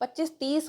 25-30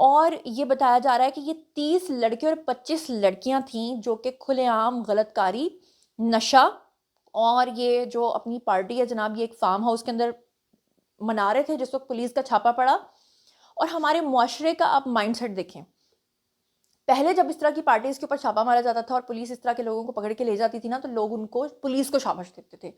اور یہ بتایا جا رہا ہے کہ یہ 30 لڑکے اور 25 لڑکیاں تھیں جو کہ کھلے عام غلط کاری، نشہ، اور یہ جو اپنی پارٹی ہے جناب یہ ایک فارم ہاؤس کے اندر منا رہے تھے جس وقت پولیس کا چھاپا پڑا۔ اور ہمارے معاشرے کا آپ مائنڈ سیٹ دیکھیں، پہلے جب اس طرح کی پارٹیز کے اوپر چھاپا مارا جاتا تھا اور پولیس اس طرح کے لوگوں کو پکڑ کے لے جاتی تھی نا تو لوگ ان کو پولیس کو شاباش دیتے تھے۔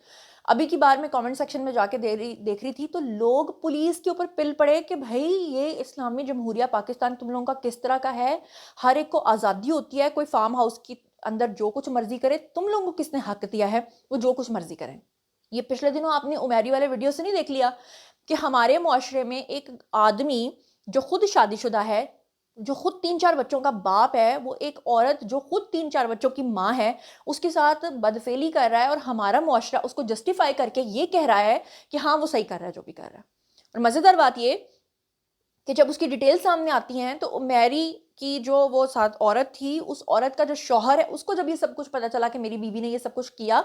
ابھی کی بار میں کامنٹ سیکشن میں جا کے دیکھ رہی تھی تو لوگ پولیس کے اوپر پل پڑے کہ بھائی یہ اسلامی جمہوریہ پاکستان تم لوگوں کا کس طرح کا ہے، ہر ایک کو آزادی ہوتی ہے، کوئی فارم ہاؤس کی اندر جو کچھ مرضی کرے، تم لوگوں کو کس نے حق دیا ہے وہ جو کچھ مرضی کریں۔ یہ پچھلے دنوں آپ نے عمیری والے ویڈیو سے نہیں دیکھ لیا کہ ہمارے معاشرے میں ایک آدمی جو خود شادی شدہ ہے، جو خود 3-4 بچوں کا باپ ہے، وہ ایک عورت جو خود 3-4 بچوں کی ماں ہے اس کے ساتھ بدفعلی کر رہا ہے، اور ہمارا معاشرہ اس کو جسٹیفائی کر کے یہ کہہ رہا ہے کہ ہاں وہ صحیح کر رہا ہے جو بھی کر رہا ہے۔ اور مزیدار بات یہ کہ جب اس کی ڈیٹیل سامنے آتی ہیں تو میری کی جو وہ ساتھ عورت تھی، اس عورت کا جو شوہر ہے اس کو جب یہ سب کچھ پتا چلا کہ میری بیوی نے یہ سب کچھ کیا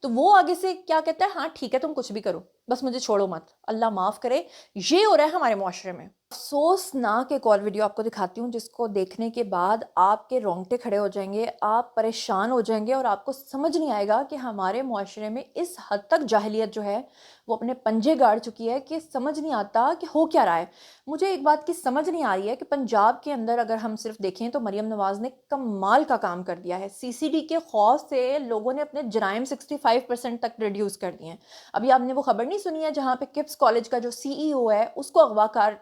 تو وہ آگے سے کیا کہتا ہے، ہاں ٹھیک ہے تم کچھ بھی کرو بس مجھے چھوڑو مت، اللہ معاف کرے۔ یہ ہو رہا ہے ہمارے معاشرے میں۔ افسوسناک ایک اور ویڈیو آپ کو دکھاتی ہوں جس کو دیکھنے کے بعد آپ کے رونگٹے کھڑے ہو جائیں گے، آپ پریشان ہو جائیں گے اور آپ کو سمجھ نہیں آئے گا کہ ہمارے معاشرے میں اس حد تک جاہلیت جو ہے وہ اپنے پنجے گاڑ چکی ہے کہ سمجھ نہیں آتا کہ ہو کیا رہا ہے۔ مجھے ایک بات کی سمجھ نہیں آ رہی ہے کہ پنجاب کے اندر اگر ہم صرف دیکھیں تو مریم نواز نے کمال کا کام کر دیا ہے۔ سی سی ڈی کے خوف سے لوگوں نے اپنے جرائم 65% تک ریڈیوس کر دیے ہیں۔ ابھی آپ نے وہ خبر نہیں سنی ہے جہاں پہ کپس کالج کا جو سی ای او ہے اس کو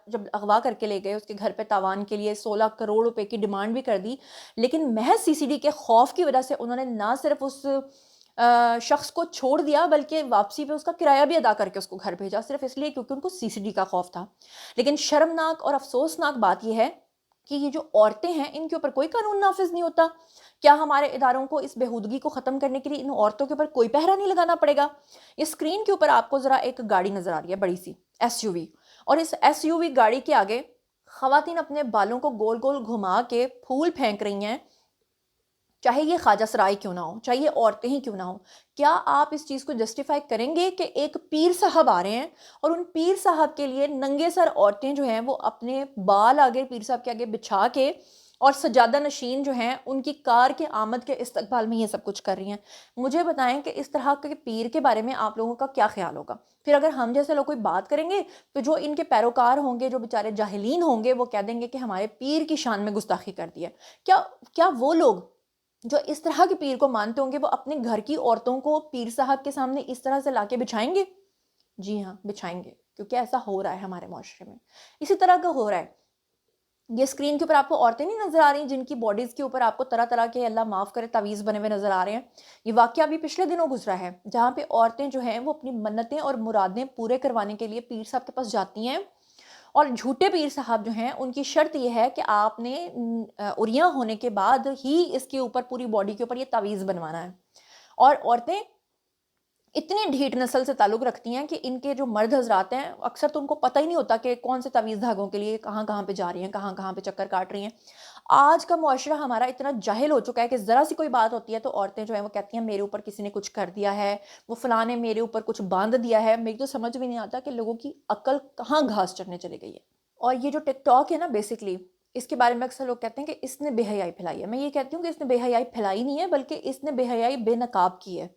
جب اغوا کر کے لے گئے، اس کے گھر پہ تاوان کے لیے 16 کروڑ روپے کی ڈیمانڈ بھی کر دی، لیکن محض سی سی ڈی کے خوف کی وجہ سے انہوں نے نہ صرف اس شخص کو چھوڑ دیا بلکہ واپسی پہ اس کا کرایہ بھی ادا کر کے اس کو گھر بھیجا، صرف اس لیے کیونکہ ان کو سی سی ڈی کا خوف تھا۔ لیکن شرمناک اور افسوسناک بات یہ ہے کہ یہ جو عورتیں ہیں ان کے اوپر کوئی قانون نافذ نہیں ہوتا۔ کیا ہمارے اداروں کو اس بےہودگی کو ختم کرنے کے لیے ان عورتوں کے اوپر کوئی پہرا نہیں لگانا پڑے گا؟ اس اسکرین کے اوپر آپ کو ذرا ایک گاڑی نظر آ رہی ہے، بڑی سی ایس یو وی، اور اس ایس یو وی گاڑی کے آگے خواتین اپنے بالوں کو گول گول گھما کے پھول پھینک رہی ہیں، چاہے یہ خواجہ سرائی کیوں نہ ہو، چاہے یہ عورتیں ہی کیوں نہ ہو۔ کیا آپ اس چیز کو جسٹیفائی کریں گے کہ ایک پیر صاحب آ رہے ہیں اور ان پیر صاحب کے لیے ننگے سر عورتیں جو ہیں وہ اپنے بال آگے پیر صاحب کے آگے بچھا کے اور سجادہ نشین جو ہیں ان کی کار کے آمد کے استقبال میں یہ سب کچھ کر رہی ہیں؟ مجھے بتائیں کہ اس طرح کے پیر کے بارے میں آپ لوگوں کا کیا خیال ہوگا؟ پھر اگر ہم جیسے لوگ کوئی بات کریں گے تو جو ان کے پیروکار ہوں گے، جو بیچارے جاہلین ہوں گے، وہ کہہ دیں گے کہ ہمارے پیر کی شان میں گستاخی کر دی ہے۔ کیا وہ لوگ جو اس طرح کے پیر کو مانتے ہوں گے وہ اپنے گھر کی عورتوں کو پیر صاحب کے سامنے اس طرح سے لا کے بچھائیں گے؟ جی ہاں بچھائیں گے، کیونکہ ایسا ہو رہا ہے ہمارے معاشرے میں، اسی طرح کا ہو رہا ہے۔ یہ اسکرین کے اوپر آپ کو عورتیں نہیں نظر آ رہی جن کی باڈیز کے اوپر آپ کو طرح طرح کے اللہ معاف کرے تعویذ بنے ہوئے نظر آ رہے ہیں؟ یہ واقعہ بھی پچھلے دنوں گزرا ہے جہاں پہ عورتیں جو ہیں وہ اپنی منتیں اور مرادیں پورے کروانے کے لیے پیر صاحب کے پاس جاتی ہیں، اور جھوٹے پیر صاحب جو ہیں ان کی شرط یہ ہے کہ آپ نے اریاں ہونے کے بعد ہی اس کے اوپر پوری باڈی کے اوپر یہ تعویذ بنوانا ہے۔ اور عورتیں اتنی ڈھیٹ نسل سے تعلق رکھتی ہیں کہ ان کے جو مرد حضرات ہیں اکثر تو ان کو پتہ ہی نہیں ہوتا کہ کون سے تعویذ دھاگوں کے لیے کہاں کہاں پہ جا رہی ہیں، کہاں کہاں پہ چکر کاٹ رہی ہیں۔ آج کا معاشرہ ہمارا اتنا جاہل ہو چکا ہے کہ ذرا سی کوئی بات ہوتی ہے تو عورتیں جو ہیں وہ کہتی ہیں میرے اوپر کسی نے کچھ کر دیا ہے، وہ فلاں نے میرے اوپر کچھ باندھ دیا ہے۔ میری تو سمجھ بھی نہیں آتا کہ لوگوں کی عقل کہاں گھاس چرنے چلی گئی ہے۔ اور یہ جو ٹک ٹاک ہے نا بیسکلی اس کے بارے میں اکثر لوگ کہتے ہیں کہ اس نے بے حیائی پھیلائی ہے۔ میں یہ کہتی ہوں کہ اس نے بے حیائی پھیلائی نہیں ہے بلکہ اس نے بے حیائی بے نقاب کی ہے۔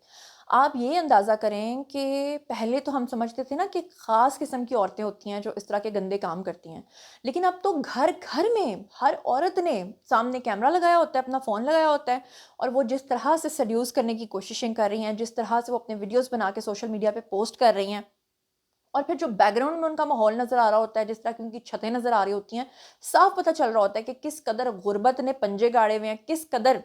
آپ یہ اندازہ کریں کہ پہلے تو ہم سمجھتے تھے نا کہ خاص قسم کی عورتیں ہوتی ہیں جو اس طرح کے گندے کام کرتی ہیں، لیکن اب تو گھر گھر میں ہر عورت نے سامنے کیمرہ لگایا ہوتا ہے، اپنا فون لگایا ہوتا ہے، اور وہ جس طرح سے سیڈیوس کرنے کی کوششیں کر رہی ہیں، جس طرح سے وہ اپنے ویڈیوز بنا کے سوشل میڈیا پہ پوسٹ کر رہی ہیں، اور پھر جو بیک گراؤنڈ میں ان کا ماحول نظر آ رہا ہوتا ہے، جس طرح کی ان کی چھتیں نظر آ رہی ہوتی ہیں، صاف پتہ چل رہا ہوتا ہے کہ کس قدر غربت نے پنجے گاڑے ہوئے ہیں، کس قدر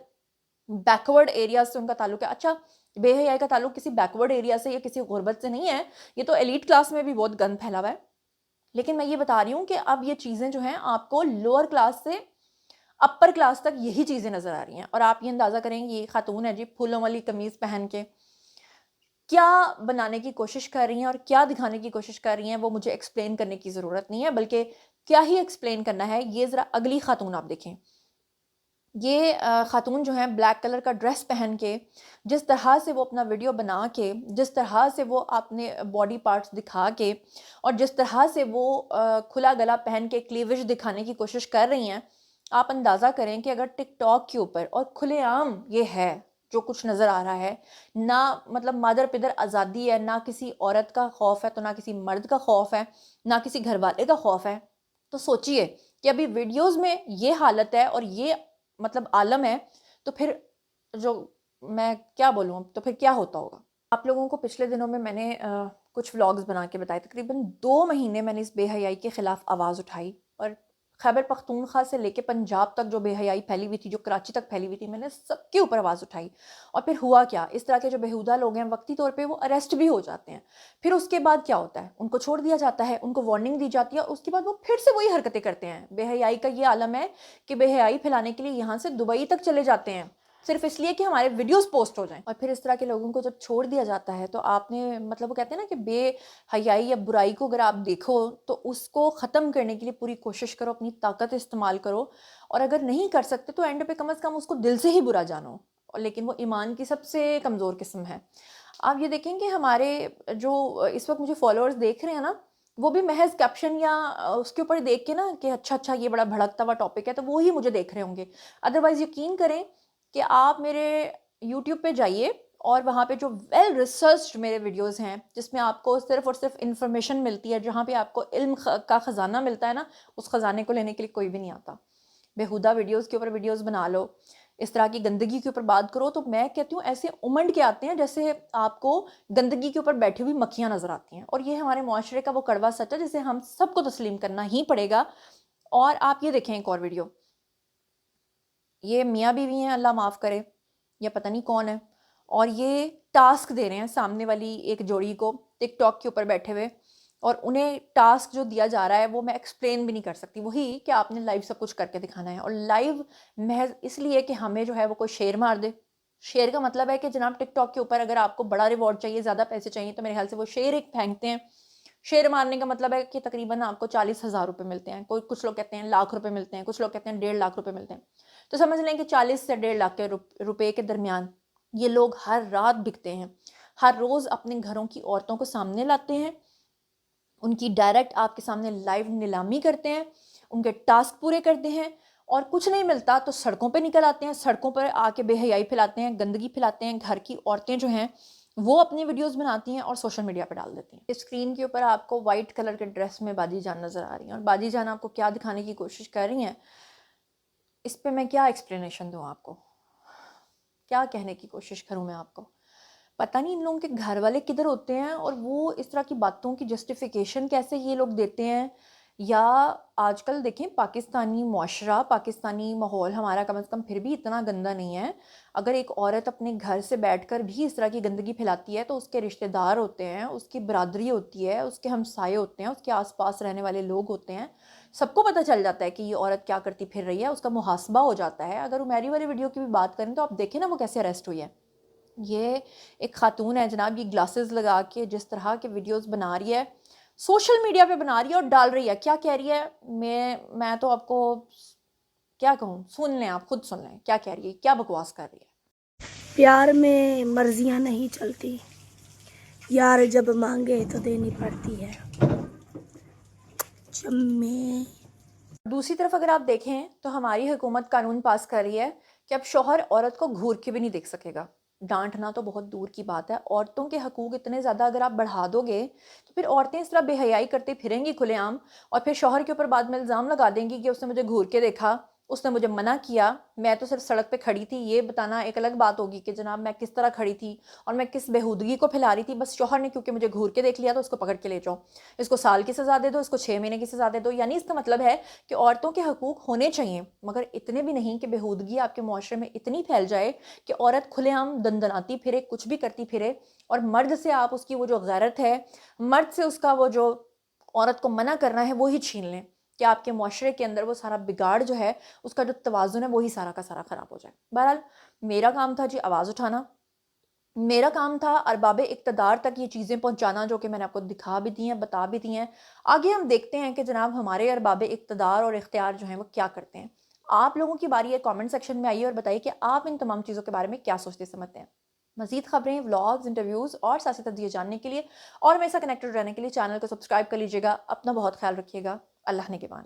بیکورڈ ایریا سے ان کا تعلق ہے۔ اچھا، بے حیائی کا تعلق کسی بیکورڈ ایریا سے یا کسی غربت سے نہیں ہے، یہ تو ایلیٹ کلاس میں بھی بہت گند پھیلا ہوا ہے۔ لیکن میں یہ بتا رہی ہوں کہ اب یہ چیزیں جو ہیں آپ کو لوور کلاس سے اپر کلاس تک یہی چیزیں نظر آ رہی ہیں، اور آپ یہ اندازہ کریں یہ خاتون ہے جی پھولوں والی قمیض پہن کے کیا بنانے کی کوشش کر رہی ہیں اور کیا دکھانے کی کوشش کر رہی ہیں، وہ مجھے ایکسپلین کرنے کی ضرورت نہیں ہے، بلکہ کیا ہی ایکسپلین کرنا ہے، یہ ذرا اگلی خاتون آپ دیکھیں۔ یہ خاتون جو ہیں بلیک کلر کا ڈریس پہن کے جس طرح سے وہ اپنا ویڈیو بنا کے، جس طرح سے وہ اپنے باڈی پارٹس دکھا کے، اور جس طرح سے وہ کھلا گلا پہن کے کلیویج دکھانے کی کوشش کر رہی ہیں، آپ اندازہ کریں کہ اگر ٹک ٹاک کے اوپر اور کھلے عام یہ ہے جو کچھ نظر آ رہا ہے، نہ مطلب مادر پدر آزادی ہے، نہ کسی عورت کا خوف ہے، تو نہ کسی مرد کا خوف ہے، نہ کسی گھر والے کا خوف ہے، تو سوچئے کہ ابھی ویڈیوز میں یہ حالت ہے اور یہ مطلب عالم ہے، تو پھر جو میں کیا بولوں، تو پھر کیا ہوتا ہوگا۔ آپ لوگوں کو پچھلے دنوں میں نے کچھ ولاگز بنا کے بتائے، تقریباً 2 مہینے میں نے اس بے حیائی کے خلاف آواز اٹھائی، اور خیبر پختونخوا سے لے کے پنجاب تک جو بے حیائی پھیلی ہوئی تھی، جو کراچی تک پھیلی ہوئی تھی، میں نے سب کے اوپر آواز اٹھائی۔ اور پھر ہوا کیا، اس طرح کے جو بےہودہ لوگ ہیں وقتی طور پہ وہ اریسٹ بھی ہو جاتے ہیں، پھر اس کے بعد کیا ہوتا ہے، ان کو چھوڑ دیا جاتا ہے، ان کو وارننگ دی جاتی ہے، اس کے بعد وہ پھر سے وہی حرکتیں کرتے ہیں۔ بے حیائی کا یہ عالم ہے کہ بے حیائی پھیلانے کے لیے یہاں سے دبئی تک چلے جاتے ہیں، صرف اس لیے کہ ہمارے ویڈیوز پوسٹ ہو جائیں۔ اور پھر اس طرح کے لوگوں کو جب چھوڑ دیا جاتا ہے تو آپ نے مطلب وہ کہتے ہیں نا کہ بے حیائی یا برائی کو اگر آپ دیکھو تو اس کو ختم کرنے کے لیے پوری کوشش کرو، اپنی طاقت استعمال کرو، اور اگر نہیں کر سکتے تو اینڈ پہ کم از کم اس کو دل سے ہی برا جانو، لیکن وہ ایمان کی سب سے کمزور قسم ہے۔ آپ یہ دیکھیں کہ ہمارے جو اس وقت مجھے فالوورز دیکھ رہے ہیں نا، وہ بھی محض کیپشن یا اس کے اوپر دیکھ کے نا کہ اچھا یہ بڑا بھڑکتا ہوا ٹاپک ہے تو وہی مجھے دیکھ رہے ہوں گے۔ ادروائز یقین کریں کہ آپ میرے یوٹیوب پہ جائیے اور وہاں پہ جو ویل ریسرچڈ میرے ویڈیوز ہیں، جس میں آپ کو صرف اور صرف انفارمیشن ملتی ہے، جہاں پہ آپ کو علم کا خزانہ ملتا ہے نا، اس خزانے کو لینے کے لیے کوئی بھی نہیں آتا۔ بیہودہ ویڈیوز کے اوپر ویڈیوز بنا لو، اس طرح کی گندگی کے اوپر بات کرو، تو میں کہتی ہوں ایسے امنڈ کے آتے ہیں جیسے آپ کو گندگی کے اوپر بیٹھی ہوئی مکھیاں نظر آتی ہیں، اور یہ ہمارے معاشرے کا وہ کڑوا سچ ہے جسے ہم سب کو تسلیم کرنا ہی پڑے گا۔ اور آپ یہ دیکھیں ایک اور ویڈیو، یہ میاں بیوی ہیں، اللہ معاف کرے، یا پتہ نہیں کون ہے، اور یہ ٹاسک دے رہے ہیں سامنے والی ایک جوڑی کو ٹک ٹاک کے اوپر بیٹھے ہوئے، اور انہیں ٹاسک جو دیا جا رہا ہے وہ میں ایکسپلین بھی نہیں کر سکتی، وہی کہ آپ نے لائیو سب کچھ کر کے دکھانا ہے، اور لائیو محض اس لیے کہ ہمیں جو ہے وہ کوئی شیر مار دے۔ شیر کا مطلب ہے کہ جناب ٹک ٹاک کے اوپر اگر آپ کو بڑا ریوارڈ چاہیے، زیادہ پیسے چاہیے، تو میرے خیال سے وہ شیر ایک پھینکتے ہیں۔ شیر مارنے کا مطلب ہے کہ تقریباً آپ کو 40,000 روپے ملتے ہیں، کچھ لوگ کہتے ہیں لاکھ روپے ملتے ہیں، کچھ لوگ کہتے ہیں 1.5 لاکھ روپے ملتے ہیں، تو سمجھ لیں کہ 40 سے 1.5 لاکھ کے روپے کے درمیان یہ لوگ ہر رات بکتے ہیں، ہر روز اپنے گھروں کی عورتوں کو سامنے لاتے ہیں، ان کی ڈائریکٹ آپ کے سامنے لائیو نیلامی کرتے ہیں، ان کے ٹاسک پورے کرتے ہیں، اور کچھ نہیں ملتا تو سڑکوں پہ نکل آتے ہیں، سڑکوں پر آ کے بے حیائی پھیلاتے ہیں، گندگی پھیلاتے ہیں، گھر کی عورتیں جو ہیں وہ اپنی ویڈیوز بناتی ہیں اور سوشل میڈیا پہ ڈال دیتی ہیں۔ اسکرین کے اوپر آپ کو وائٹ کلر کے ڈریس میں باجی جان نظر آ رہی ہیں، اور باجی جان آپ کو کیا دکھانے کی کوشش کر رہی ہیں، اس پہ میں کیا ایکسپلینیشن دوں آپ کو، کیا کہنے کی کوشش کروں میں آپ کو۔ پتہ نہیں ان لوگوں کے گھر والے کدھر ہوتے ہیں، اور وہ اس طرح کی باتوں کی جسٹیفیکیشن کیسے یہ لوگ دیتے ہیں، یا آج کل دیکھیں پاکستانی معاشرہ، پاکستانی ماحول ہمارا کم از کم پھر بھی اتنا گندا نہیں ہے۔ اگر ایک عورت اپنے گھر سے بیٹھ کر بھی اس طرح کی گندگی پھیلاتی ہے تو اس کے رشتہ دار ہوتے ہیں، اس کی برادری ہوتی ہے، اس کے ہمسائے ہوتے ہیں، اس کے آس پاس رہنے والے لوگ ہوتے ہیں، سب کو پتہ چل جاتا ہے کہ یہ عورت کیا کرتی پھر رہی ہے، اس کا محاسبہ ہو جاتا ہے۔ اگر عمیری والی ویڈیو کی بھی بات کریں تو آپ دیکھیں نا وہ کیسے اریسٹ ہوئی ہے۔ یہ ایک خاتون ہے جناب، یہ گلاسز لگا کے جس طرح کے ویڈیوز بنا رہی ہے، سوشل میڈیا پہ بنا رہی ہے اور ڈال رہی ہے، کیا کہہ رہی ہے، میں تو آپ کو کیا کہوں، سن لیں، آپ خود سن لیں کیا کہہ رہی ہے، کیا بکواس کر رہی ہے۔ پیار میں مرضیاں نہیں چلتی، یار جب مانگے تو دینی پڑتی ہے۔ جب میں دوسری طرف اگر آپ دیکھیں تو ہماری حکومت قانون پاس کر رہی ہے کہ اب شوہر عورت کو گھور کے بھی نہیں دیکھ سکے گا۔ ڈانٹنا تو بہت دور کی بات ہے، عورتوں کے حقوق اتنے زیادہ اگر آپ بڑھا دو گے تو پھر عورتیں اس طرح بے حیائی کرتے پھریں گی کھلے عام، اور پھر شوہر کے اوپر بعد میں الزام لگا دیں گی کہ اس نے مجھے گھور کے دیکھا، اس نے مجھے منع کیا، میں تو صرف سڑک پہ کھڑی تھی۔ یہ بتانا ایک الگ بات ہوگی کہ جناب میں کس طرح کھڑی تھی اور میں کس بےہودگی کو پھیلا رہی تھی، بس شوہر نے کیونکہ مجھے گھور کے دیکھ لیا تو اس کو پکڑ کے لے جاؤ، اس کو سال کی سزا دے دو، اس کو 6 مہینے کی سزا دے دو۔ یعنی اس کا مطلب ہے کہ عورتوں کے حقوق ہونے چاہیے، مگر اتنے بھی نہیں کہ بےہودگی آپ کے معاشرے میں اتنی پھیل جائے کہ عورت کھلے عام دندناتی پھرے، کچھ بھی کرتی پھرے، اور مرد سے آپ اس کی وہ جو غیرت ہے، مرد سے اس کا وہ جو عورت کو منع کرنا ہے وہی چھین لیں، کہ آپ کے معاشرے کے اندر وہ سارا بگاڑ جو ہے، اس کا جو توازن ہے وہی سارا کا سارا خراب ہو جائے۔ بہرحال میرا کام تھا جی آواز اٹھانا، میرا کام تھا ارباب اقتدار تک یہ چیزیں پہنچانا، جو کہ میں نے آپ کو دکھا بھی دی ہیں، بتا بھی دی ہیں۔ آگے ہم دیکھتے ہیں کہ جناب ہمارے ارباب اقتدار اور اختیار جو ہیں وہ کیا کرتے ہیں۔ آپ لوگوں کی باری ہے کامنٹ سیکشن میں آئیے اور بتائیے کہ آپ ان تمام چیزوں کے بارے میں کیا سوچتے سمجھتے ہیں. مزید خبریں، ولاگز، انٹرویوز اور سیاسی تجزیے جاننے کے لیے اور میرے ساتھ کنیکٹڈ رہنے کے لیے چینل کو سبسکرائب کر لیجیے گا. اپنا بہت خیال رکھیے گا. اللہ نگہبان.